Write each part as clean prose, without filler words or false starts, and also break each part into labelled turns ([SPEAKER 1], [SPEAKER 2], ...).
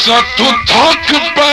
[SPEAKER 1] सतु थक पे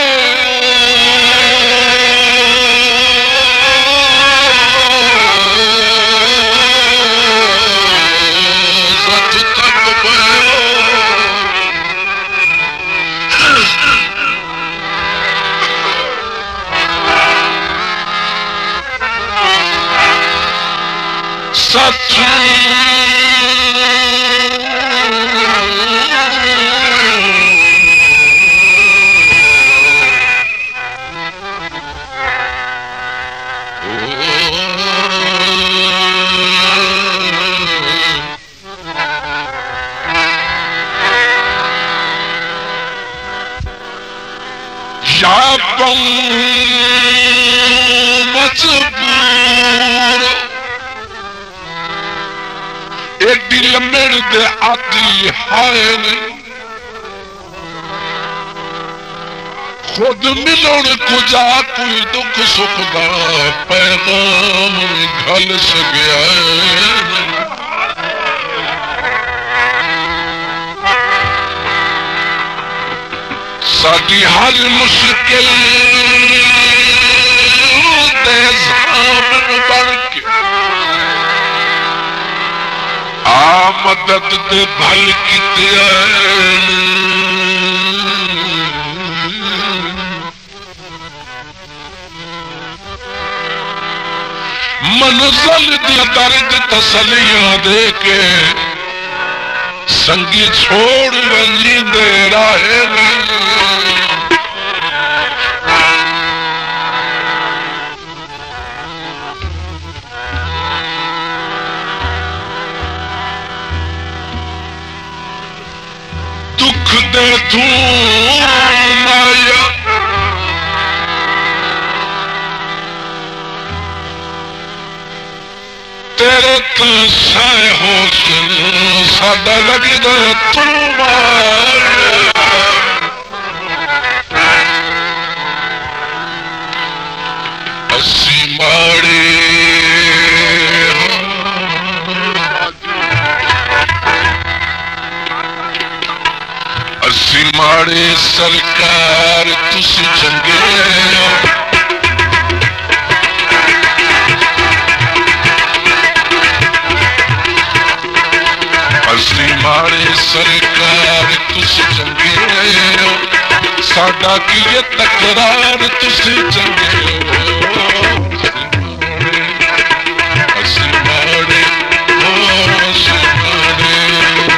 [SPEAKER 1] मजबूर एडी लम्बड़ दे आदि हाय खुद मिलन को जा कोई दुख सुख दा पैगाम घल सकिया साडी हर मुश्किल दे सामन बन के आ मदद दे भल कीते मंज़िल दी दर्द तसलियां दे के संगी छोड़ रंजी दे राहे दुख दे तू माया तेरे तो साए हो साडा लगदा तू असी माड़े असी माड़े सरकार तुसी चंगे असी माड़े सरकार तुसी चंगे हो साडा की ये तकरार तुसी चंगे हो असी माड़े असी माड़े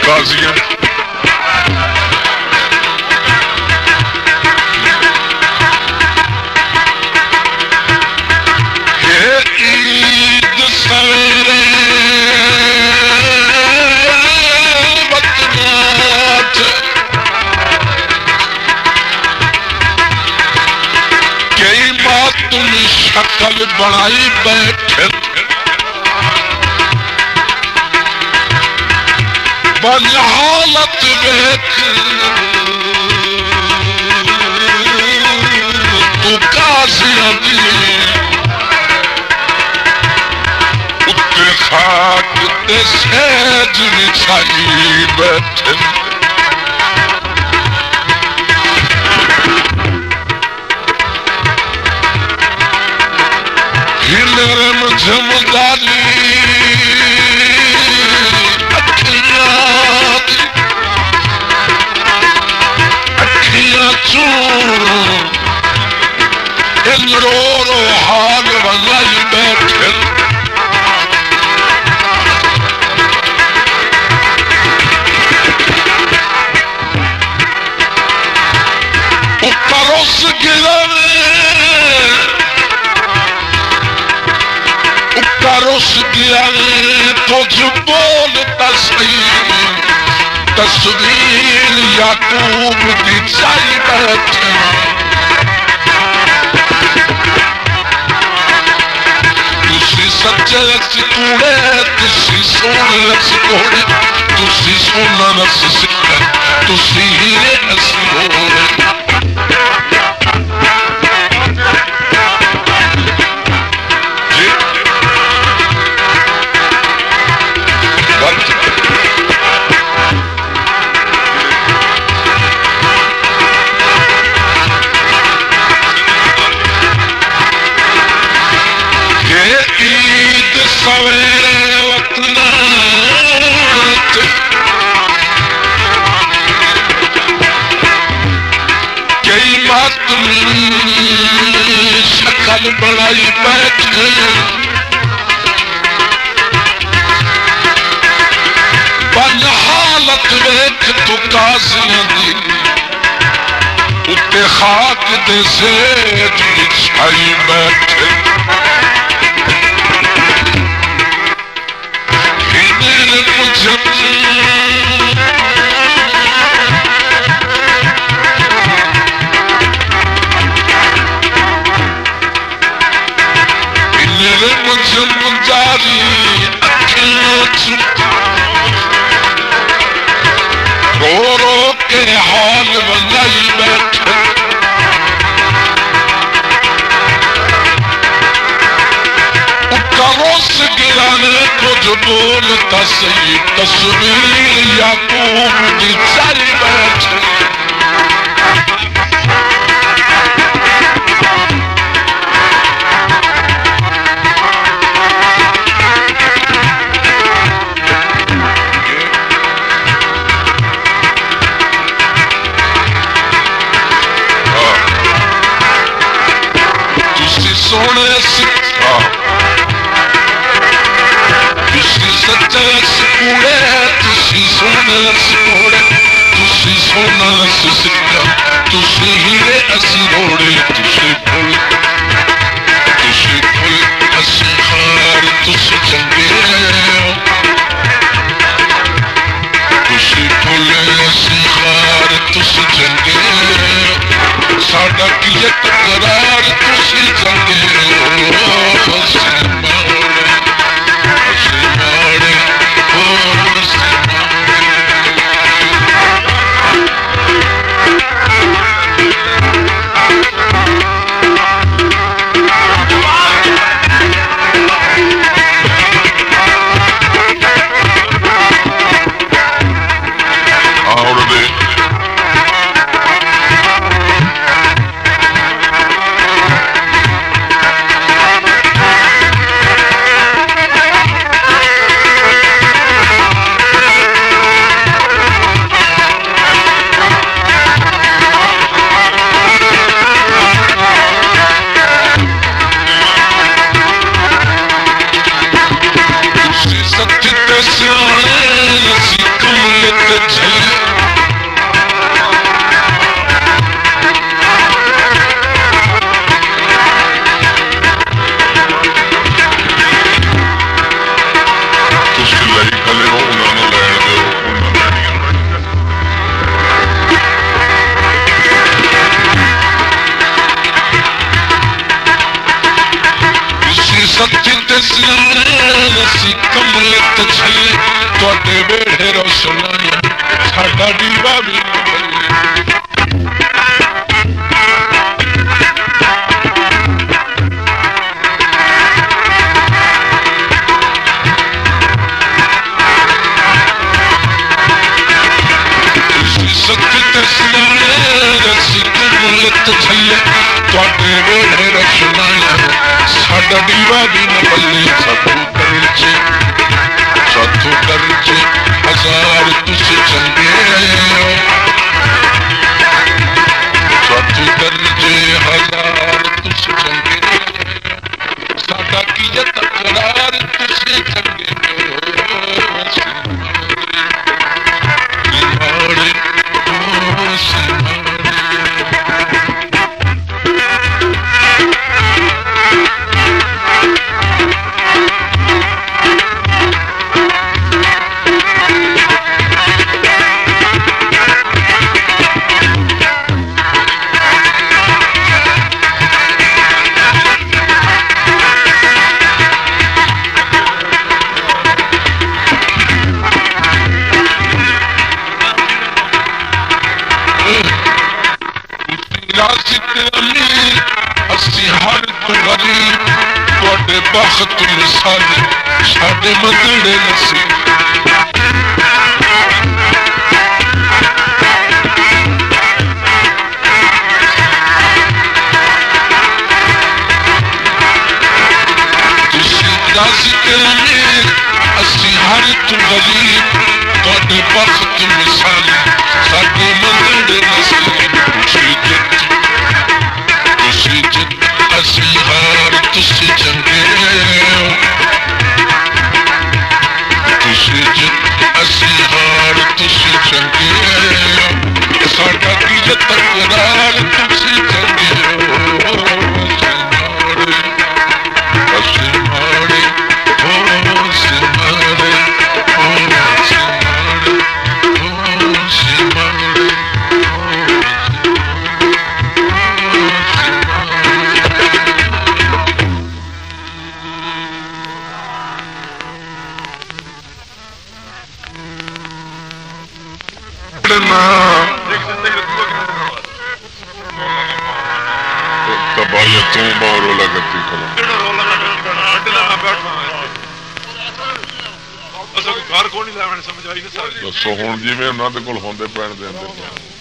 [SPEAKER 1] काजिया ईद सवेरे वतनाथ कई बात तुम शक्ल बनाई बैठे बन हालत देख तू काजिया दी उत्ते खाक ते सहज बिछाई बैठे हिलरम झमदाली रो रो हाल वज़ाई बैठे रुस गया तुझ बोलता सही तस्वीर याकूब की चाई बैठे तुसी सच्चे रस कूड़े तुसी सोने रस कोड़े तुसी सोना रस सिक्का तुसी हीरे रस कोड़े शक्ल बनाई बैठे बन हालत वेख तू काज़ियां दी उत्ते खाक दे सेज बिछाई बैठे इन्हें मुझे मुंजारी रो रो के हाल बनाई बैठे रोस गिराने कुछ बोलता सही तस्वीर याकूब की चाई बैठे सोने सिक्का तुसी सच्चे रस कूड़े तुसी सोने रस कोड़े तुसी सोना रस सिक्का तुसी हीरे असी रोड़े तुसी फुल असी हार तुसी चंगे तुसी फुल असी हार तुसी चंगे साडा की तकरार तुसी चंगे कमले ते बेड़े रोशनाई साडा दीवा भी बेड़े रोशनाई साडा दीवा भी न बल्ले साथू करचे हजार तुझे चंगे साथू करचे हजार तुझे चंगे साडा की तकरार तुझे चंगे बख्त मिसाले साडे मंदड़े नसी असी हर तू गरीब तुहाडे बख्त मिसाले साडे मंदड़े नसी तुसी जित असी हार तुसी चंगे तुसी जित असी हार तुसी चंगे साडा की तकरार तुसी चंगे तबायतों मारो लगती करो घर को नहीं लाने समझ आई ना सारी दसो हुन जिवें उन्हां दे कोल होंदे पैण दे अंदर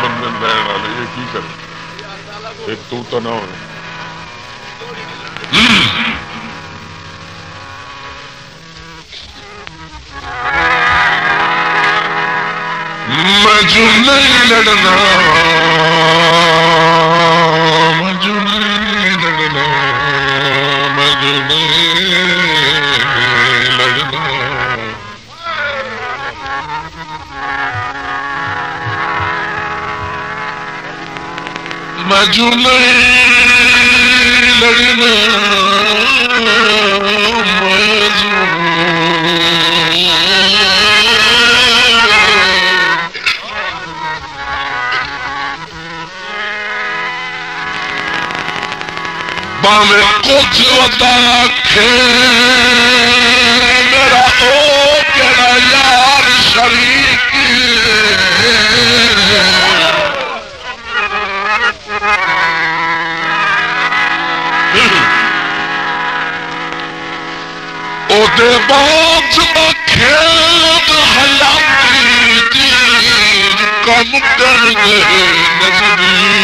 [SPEAKER 1] बंदे लैन वाले ये की कर एक तू तो ना हो मजू नहीं लड़ना मजू नहीं लड़ना मजू नहीं लड़ना मजू नहीं लड़ना मजू बामे कुछ बता खे मेरा ओ केड़ा यार शरीक ओदे बात खेत हयाती कम कर नजदीक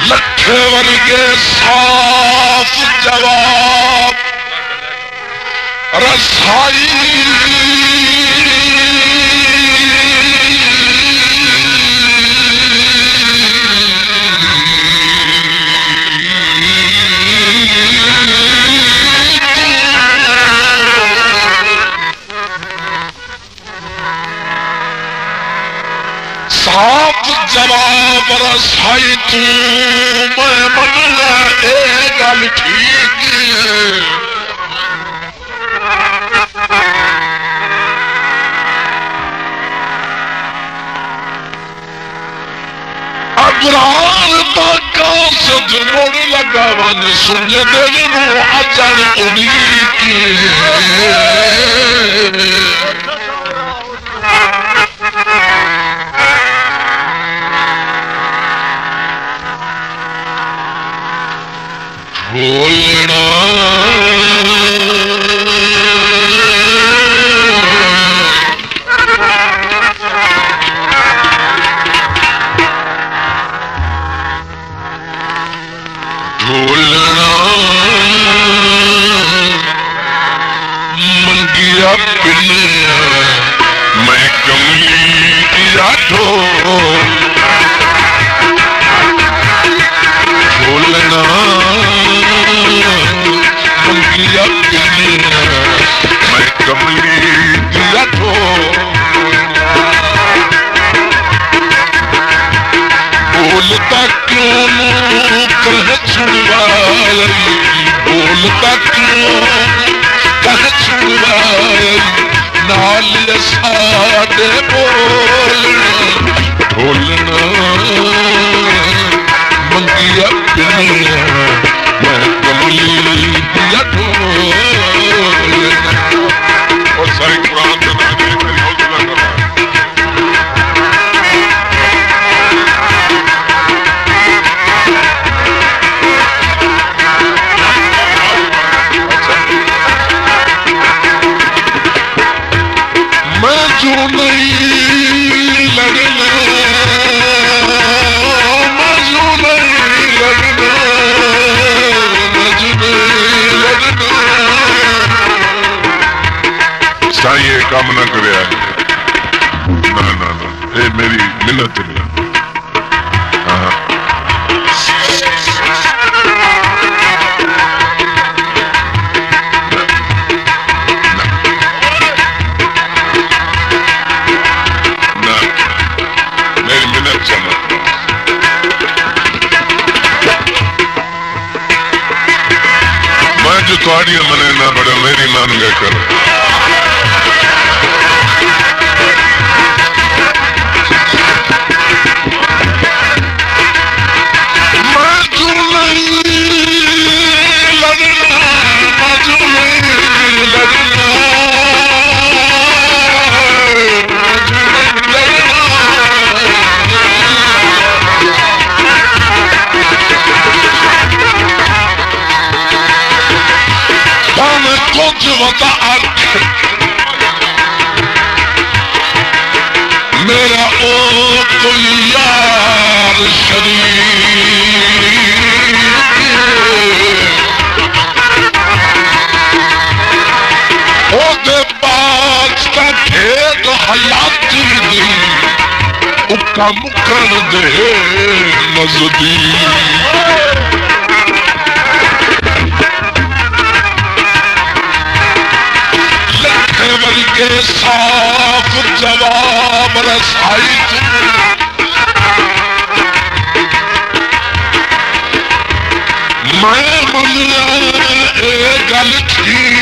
[SPEAKER 1] लखे वर्गे साफ जवाब रसाई साफ जवाब रसाई तू मैं मन ए गल ठीक अबरार का सद मुड़ लगा वन सुन दिल नू अजन उड़ीक बोलना ढोलना मंगिया पिलिया मैं कमली दिया ढोलना मंगिया पिलिया मैं कमली दिया बोलता क्यों कह छुड़वाई बोलता क्यों कह छुड़वाई नाल साडे बोलना बोलना मंगिया पिनिया मैं कमली दिया ढोलना। और सारी कुरान का नाम मैं जो नहीं लगना मैं जो नहीं लगना मैं जो नहीं लगना। साईं ये काम ना करे ना ना ना ये मेरी मिन्नत है। हाँ जो थोड़ी मने ना बड़ा मेरी मान गए कर मैं जो नहीं लगना मैं जो नहीं लगना कुछ बता मेरा ओ कोई यार शरीर ओदे पास का खेत हयाती दी उका मुकन दे नजदीक। के साफ जवाब रसाई मैं मन गल थी